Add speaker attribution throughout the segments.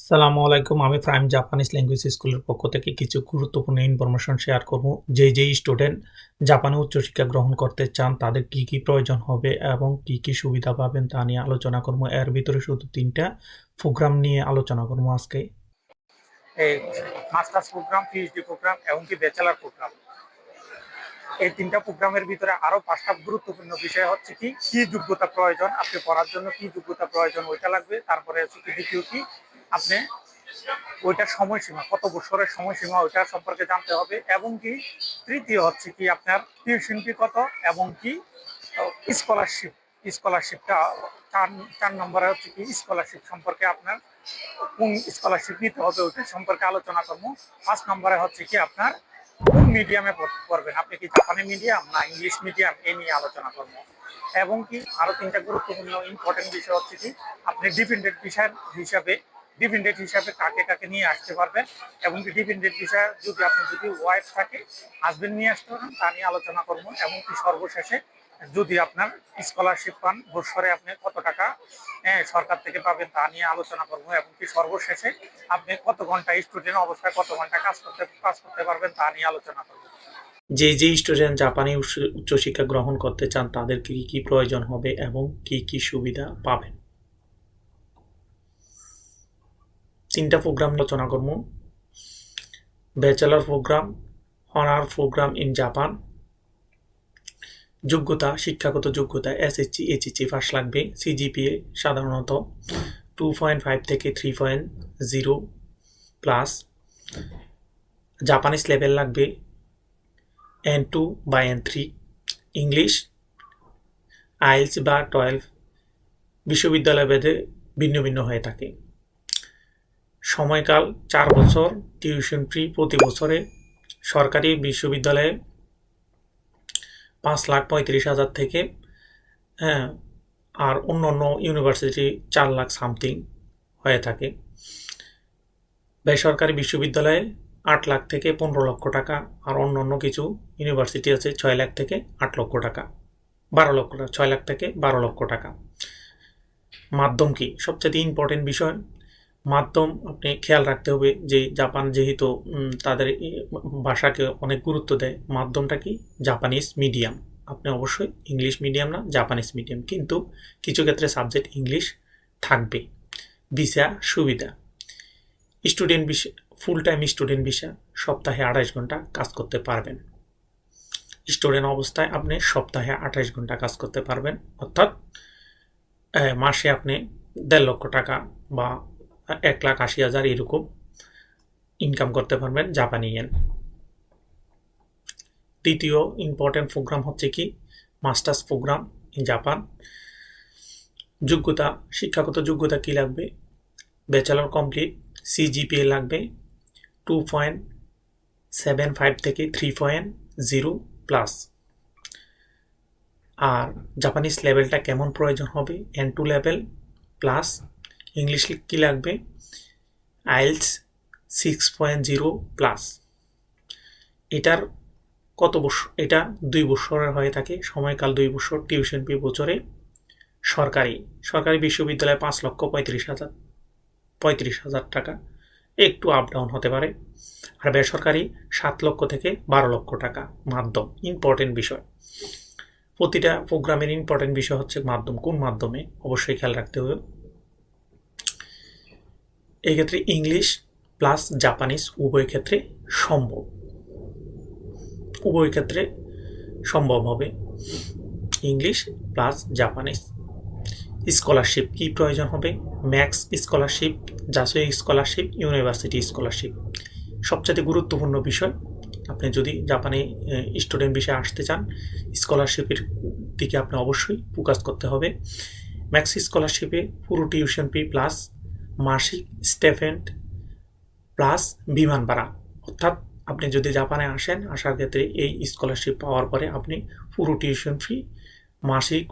Speaker 1: সালামু আলাইকুম। আমি প্রাইম জাপানিজ ল্যাঙ্গুয়েজ স্কুলের পক্ষ থেকে কিছু গুরুত্বপূর্ণ ইনফরমেশন শেয়ার করব। যেই স্টুডেন্ট জাপানে উচ্চশিক্ষা গ্রহণ করতে চান তাদের কি প্রয়োজন হবে এবং কি সুবিধা পাবেন তা নিয়ে আলোচনা করব। এর ভিতরে শুধু ৩টা প্রোগ্রাম নিয়ে আলোচনা করব আজকে।
Speaker 2: এই মাস্টার্স প্রোগ্রাম, পিএইচডি প্রোগ্রাম এবং কি ব্যাচেলার প্রোগ্রাম। এই ৩টা প্রোগ্রামের ভিতরে আরো ৫টা গুরুত্বপূর্ণ বিষয় হচ্ছে কি যোগ্যতা প্রয়োজন, আপনি পড়ার জন্য কি যোগ্যতা প্রয়োজন ওইটা লাগবে। তারপরে হচ্ছে কি দ্বিতীয় কি আপনি ওইটার সময়সীমা, কত বছরের সময়সীমা ওইটা সম্পর্কে জানতে হবে। এবং কি তৃতীয় হচ্ছে কি আপনার টিউশন ফি কত, এবং কি স্কলারশিপটা চার নম্বরে হচ্ছে কি স্কলারশিপ সম্পর্কে আপনার কোন স্কলারশিপ নিতে হবে ওইটা সম্পর্কে আলোচনা করবো। ৫ নম্বরে হচ্ছে কি আপনার কোন মিডিয়ামে পড়বেন, আপনি কি জাপানি মিডিয়াম না ইংলিশ মিডিয়াম, এই নিয়ে আলোচনা করবো। এবং কি আরো ৩টা গুরুত্বপূর্ণ ইম্পর্টেন্ট বিষয় হচ্ছে কি আপনি ডিপেন্ডেন্ট হিসাবে কাকে কাকে নিয়ে আসতে পারবেন, এবং কি ডিপেন্ডেন্ট বিষয় যদি ওয়াইফ থাকে হাজবেন্ড নিয়ে আসতে পারেন তা নিয়ে আলোচনা করবো। এবং কি সর্বশেষে যদি আপনার স্কলারশিপ পান বছরে আপনি কত টাকা সরকার থেকে পাবেন তা নিয়ে আলোচনা করবো। এবং কি সর্বশেষে আপনি কত ঘন্টা স্টুডেন্ট অবস্থায় কত ঘন্টা কাজ করতে পারবেন তা নিয়ে আলোচনা করবো।
Speaker 1: যেই স্টুডেন্ট জাপানি উচ্চশিক্ষা গ্রহণ করতে চান তাদের কি প্রয়োজন হবে এবং কি সুবিধা পাবেন ৩টা প্রোগ্রাম আলোচনা করব। Bachelor programme, honour programme in Japan. যোগ্যতা, শিক্ষাগত যোগ্যতা এসএসসি, এইচএসসি পাস লাগবে। সিজিপিএ সাধারণত 2.5 থেকে 3.0 প্লাস। জাপানিজ লেভেল লাগবে N2 বা N3। ইংলিশ আইএলস বা 12 বিশ্ববিদ্যালয় ভেদে ভিন্ন ভিন্ন হয়ে থাকে। সময়কাল 4 বছর। টিউশন ফি প্রতি বছরে সরকারি বিশ্ববিদ্যালয়ে 5,35,000 থেকে, হ্যাঁ, আর অন্য ইউনিভার্সিটি 4 লাখ সামথিং হয়ে থাকে। বেসরকারি বিশ্ববিদ্যালয়ে 8 লাখ থেকে 15 লক্ষ টাকা, আর অন্য কিছু ইউনিভার্সিটি আছে 6 লাখ থেকে 8 লক্ষ টাকা, 12 লক্ষ টাকা, 6 লাখ থেকে 12 লক্ষ টাকা। মাধ্যম কি সবচেয়ে ইম্পর্টেন্ট বিষয়। মাধ্যম আপনি খেয়াল রাখতে হবে যে জাপান যেহেতু তাদের ভাষাকে অনেক গুরুত্ব দেয়, মাধ্যমটা কি জাপানিজ মিডিয়াম। আপনি অবশ্যই ইংলিশ মিডিয়াম না, জাপানিজ মিডিয়াম। কিন্তু কিছু ক্ষেত্রে সাবজেক্ট ইংলিশ থাকবে। ভিসা সুবিধা, student visa, full time student visa, সপ্তাহে 28 ঘন্টা কাজ করতে পারবেন। স্টুডেন্ট অবস্থায় আপনি সপ্তাহে 28 ঘন্টা কাজ করতে পারবেন, অর্থাৎ মাসে আপনি 1.5 লক্ষ টাকা বা 1,80,000 এরকম ইনকাম করতে পারবেন জাপানি ইয়েন। দ্বিতীয় ইম্পর্টেন্ট প্রোগ্রাম হচ্ছে কি মাস্টার্স প্রোগ্রাম ইন জাপান। যোগ্যতা, শিক্ষাগত যোগ্যতা কি লাগবে? ব্যাচেলর কমপ্লিট, সিজিপিএ লাগবে 2.75 থেকে 3.0 প্লাস। আর জাপানিজ লেভেলটা কেমন প্রয়োজন হবে? N2 level plus. ইংলিশ কি লাগবে? IELTS 6.0 plus. এটার কত বছর? এটা 2 বছরের হয়ে থাকে, সময়কাল 2 বছর। টিউশন ফি বছরে সরকারি বিশ্ববিদ্যালয়ে 5,35,000 টাকা, একটু আপ ডাউন হতে পারে। আর বেসরকারি 7 লক্ষ থেকে 12 লক্ষ টাকা। মাধ্যম ইম্পর্টেন্ট বিষয়। প্রতিটা প্রোগ্রামের ইম্পর্টেন্ট বিষয় হচ্ছে মাধ্যম, কোন মাধ্যমে অবশ্যই খেয়াল রাখতে হবে। এই ক্ষেত্রে ইংলিশ প্লাস জাপানিজ উভয় ক্ষেত্রে সম্ভব হবে। English plus Japanese. স্কলারশিপ কি প্রয়োজন হবে? MEXT scholarship, JASSO scholarship, university scholarship. সবচেয়ে গুরুত্বপূর্ণ বিষয়, আপনি যদি জাপানে স্টুডেন্ট বিষয়ে আসতে চান, স্কলারশিপের দিকে আপনি অবশ্যই ফোকাস করতে হবে। ম্যাক্স স্কলারশিপে পুরো টিউশন ফি প্লাস মাসিক স্টাইপেন্ড প্লাস বিমান ভাড়া। অর্থাৎ আপনি যদি জাপানে আসার ক্ষেত্রে এই স্কলারশিপ পাওয়ার পরে আপনি পুরো টিউশন ফি মাসিক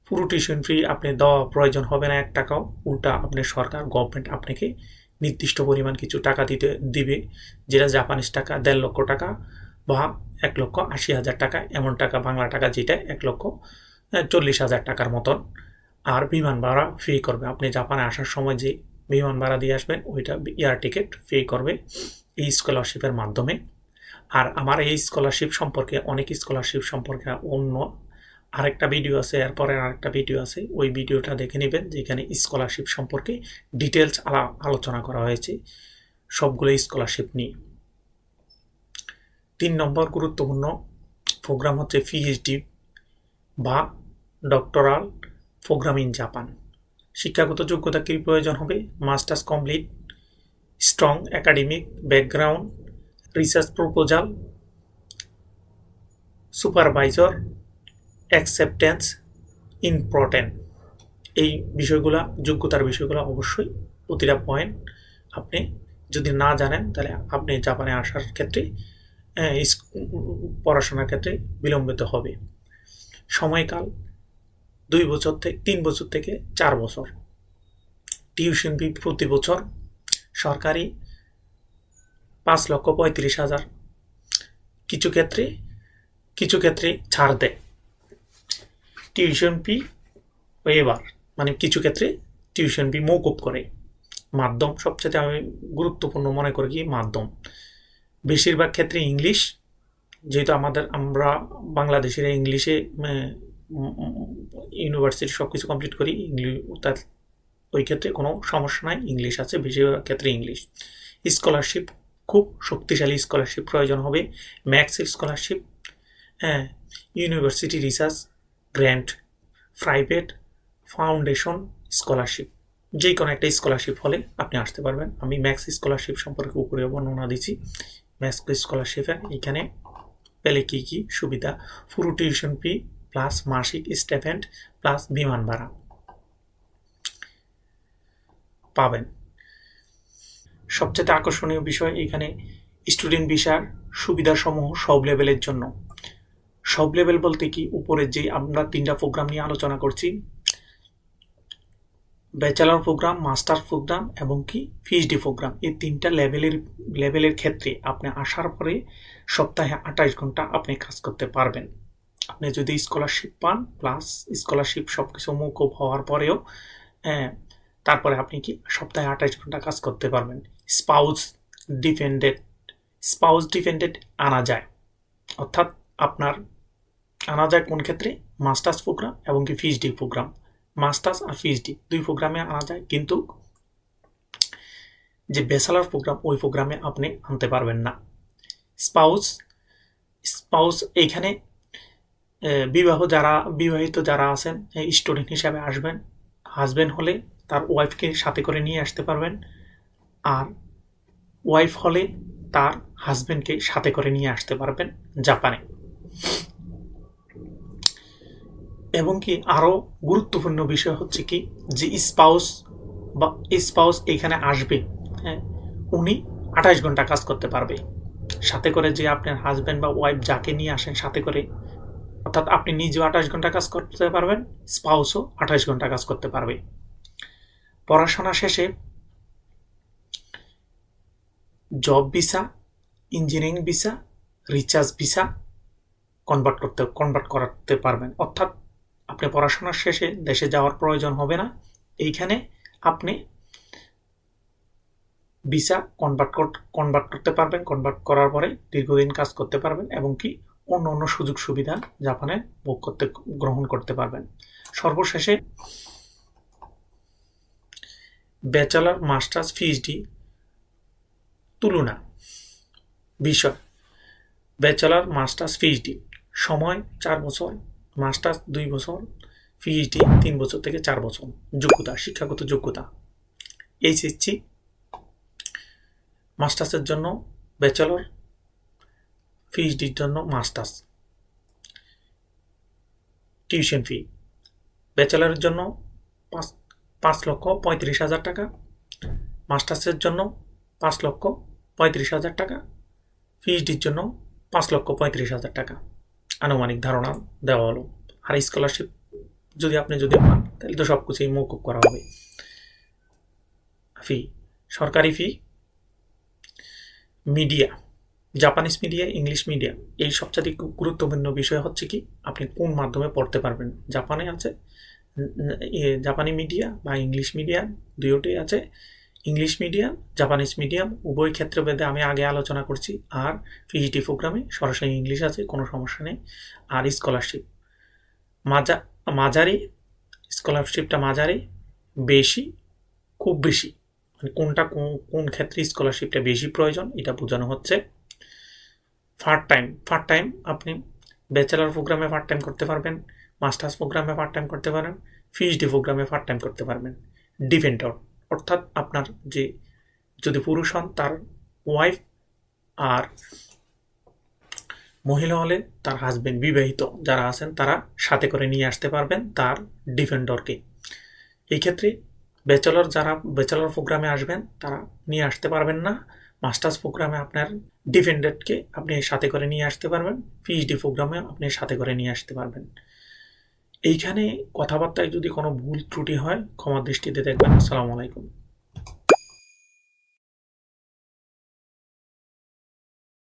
Speaker 1: পুরো টিউশন ফি আপনি দেওয়া প্রয়োজন হবে না 1 টাকাও। উল্টা আপনি গভর্নমেন্ট আপনাকে নির্দিষ্ট পরিমাণ কিছু টাকা দিবে, যেটা জাপানিজ টাকা 1.5 লক্ষ টাকা বা 1,80,000 টাকা, এমন টাকা, বাংলা টাকা যেটা 1,40,000 টাকার মতন। আর বিমান ভাড়া ফ্রি করবে। আপনি জাপানে আসার সময় যে বিমান ভাড়া দিয়ে আসবেন, ওইটা এয়ার টিকিট পে করবে এই স্কলারশিপের মাধ্যমে। আর আমার এই স্কলারশিপ সম্পর্কে, অনেক স্কলারশিপ সম্পর্কে অন্য আরেকটা ভিডিও আছে, এরপরে আরেকটা ভিডিও আছে, ওই ভিডিওটা দেখে নেবেন, যেখানে স্কলারশিপ সম্পর্কে ডিটেলস আলোচনা করা হয়েছে সবগুলো স্কলারশিপ নিয়ে। 3 নম্বর গুরুত্বপূর্ণ প্রোগ্রাম হচ্ছে পিএইচডি বা ডক্টরাল প্রোগ্রাম ইন জাপান। শিক্ষাগত যোগ্যতা কি প্রয়োজন হবে? Masters complete, strong academic background, research proposal, supervisor acceptance important. এই বিষয়গুলো, যোগ্যতার বিষয়গুলো অবশ্যই প্রতিটা পয়েন্ট আপনি যদি না জানেন, তাহলে আপনি জাপানে আসার ক্ষেত্রে পড়াশোনার ক্ষেত্রে বিলম্বিত হবে। সময়কাল 2 বছর থেকে 3 বছর থেকে 4 বছর। টিউশন ফি প্রতি বছর সরকারি 5,35,000। কিছু ক্ষেত্রে ছাড় দেয় টিউশন ফি ওয়েভার, মানে কিছু ক্ষেত্রে টিউশন ফি মওকুফ করে। মাধ্যম সবচেয়ে আমি গুরুত্বপূর্ণ মনে করি কি মাধ্যম। বেশিরভাগ ক্ষেত্রে ইংলিশ, যেহেতু আমরা বাংলাদেশিরা ইংলিশে ইউনিভার্সিটি সব কিছু কমপ্লিট করি, তার ওই ক্ষেত্রে কোনো সমস্যা নাই, ইংলিশ আছে, বেশিরভাগ ক্ষেত্রে ইংলিশ। স্কলারশিপ, খুব শক্তিশালী স্কলারশিপ প্রয়োজন হবে। MEXT scholarship, university research grant, private foundation scholarship, যে কোনো একটা স্কলারশিপ হলে আপনি আসতে পারবেন। আমি ম্যাক্স স্কলারশিপ সম্পর্কে উপরে বর্ণনা দিচ্ছি। ম্যাক্স স্কলারশিপের এখানে পেলে কী কী সুবিধা? পুরো টিউশন ফি প্লাস মাসিক স্টাইপেন্ড প্লাস বিমান ভাড়া পাবেন। সবচেয়ে আকর্ষণীয় বিষয় এখানে স্টুডেন্ট ভিসার সুবিধাসমূহ সব লেভেলের জন্য। সব লেভেল বলতে কি, উপরে যে আমরা 3টা প্রোগ্রাম নিয়ে আলোচনা করছি, ব্যাচেলর প্রোগ্রাম, মাস্টার প্রোগ্রাম এবং কি পিএইচডি প্রোগ্রাম, এই 3টা লেভেলের ক্ষেত্রে আপনি আসার পরে সপ্তাহে 28 ঘন্টা আপনি কাজ করতে পারবেন। আপনি যদি স্কলারশিপ পান, প্লাস স্কলারশিপ সব কিছু মওকুফ হওয়ার পরেও তারপরে আপনি কি সপ্তাহে 28 ঘন্টা কাজ করতে পারবেন। স্পাউস ডিপেন্ডেন্ট আনা যায়, অর্থাৎ আপনার আনা যায় কোন ক্ষেত্রে? মাস্টার্স প্রোগ্রাম এবং কি পিএইচডি প্রোগ্রাম। মাস্টার্স আর পিএইচডি 2 প্রোগ্রামে আনা যায়, কিন্তু যে ব্যাচেলর প্রোগ্রাম, ওই প্রোগ্রামে আপনি আনতে পারবেন না। স্পাউস এইখানে বিবাহিত যারা আছেন স্টুডেন্ট হিসাবে আসবেন। হাজব্যান্ড হলে তার ওয়াইফকে সাথে করে নিয়ে আসতে পারবেন, আর ওয়াইফ হলে তার হাজব্যান্ডকে সাথে করে নিয়ে আসতে পারবেন জাপানে। এবং কি আরও গুরুত্বপূর্ণ বিষয় হচ্ছে কি, যে স্পাউস এখানে আসবে, উনি 28 ঘন্টা কাজ করতে পারবে সাথে করে। যে আপনার হাজব্যান্ড বা ওয়াইফ যাকে নিয়ে আসেন সাথে করে, অর্থাৎ আপনি নিজেও 28 ঘন্টা কাজ করতে পারবেন, স্পাউসও 28 ঘন্টা কাজ করতে পারবে। পড়াশোনা শেষে job visa, engineering visa, research visa convert করাতে পারবেন। অর্থাৎ আপনি পড়াশোনার শেষে দেশে যাওয়ার প্রয়োজন হবে না, এইখানে আপনি ভিসা কনভার্ট করতে পারবেন। কনভার্ট করার পরে দীর্ঘদিন কাজ করতে পারবেন এবং কি অন্য সুযোগ সুবিধা জাপানে গ্রহণ করতে পারবেন। সর্বশেষে ব্যাচেলর, মাস্টার্স, পিএইচডি তুলনা বিষয়। ব্যাচেলর, মাস্টার্স, পিএইচডি সময় 4 বছর, মাস্টার্স 2 বছর, পিএইচডি 3 বছর থেকে 4 বছর। যোগ্যতা, শিক্ষাগত যোগ্যতা এইচএসসি, মাস্টার্সের জন্য ব্যাচেলর, পিএইচডির জন্য মাস্টার্স। টিউশন ফি ব্যাচেলরের জন্য 5,35,000 টাকা, মাস্টার্সের জন্য 5,35,000 টাকা, পিএইচডির জন্য 5,35,000 টাকা আনুমানিক ধারণা দেওয়া হলো। আর স্কলারশিপ যদি পান, তাহলে তো সব কিছুই মওকুফ করা হবে। ফি, সরকারি fee, media, Japanese media, English media, এই সবচেয়ে গুরুত্বপূর্ণ বিষয় হচ্ছে কি আপনি কোন মাধ্যমে পড়তে পারবেন। জাপানে আছে জাপানি মিডিয়া বা ইংলিশ মিডিয়া, দুটোই আছে। ইংলিশ মিডিয়াম, জাপানিজ মিডিয়াম উভয় ক্ষেত্র ভেদে আমি আগে আলোচনা করছি। আর পিএইচডি প্রোগ্রামে সরাসরি ইংলিশ আছে, কোনো সমস্যা নেই। আর স্কলারশিপ মাঝারি, স্কলারশিপটা মাঝারি, বেশি, খুব বেশি, মানে কোনটা কোন ক্ষেত্রে স্কলারশিপটা বেশি প্রয়োজন এটা বোঝানো হচ্ছে। পার্ট টাইম আপনি ব্যাচেলার প্রোগ্রামে পার্ট টাইম করতে পারবেন, মাস্টার্স প্রোগ্রামে পার্ট টাইম করতে পারেন, পিএইচডি প্রোগ্রামে পার্ট টাইম করতে পারবেন। ডিপেন্ডর অর্থাৎ আপনার যে যদি পুরুষ হন তার ওয়াইফ, আর মহিলা হলে তার হাজবেন্ড, বিবাহিত যারা আছেন তারা সাথে করে নিয়ে আসতে পারবেন তার ডিফেন্ডরকে। এই ক্ষেত্রে যারা ব্যাচেলর প্রোগ্রামে আসবেন তারা নিয়ে আসতে পারবেন না। মাস্টার্স প্রোগ্রামে আপনার ডিফেন্ডেডকে আপনি সাথে করে নিয়ে আসতে পারবেন, পিএইচডি প্রোগ্রামে আপনি সাথে করে নিয়ে আসতে পারবেন। এইখানে কথাবার্তায় যদি কোনো ভুল ত্রুটি হয় ক্ষমা দৃষ্টিতে দেখবেন। আসসালামু আলাইকুম।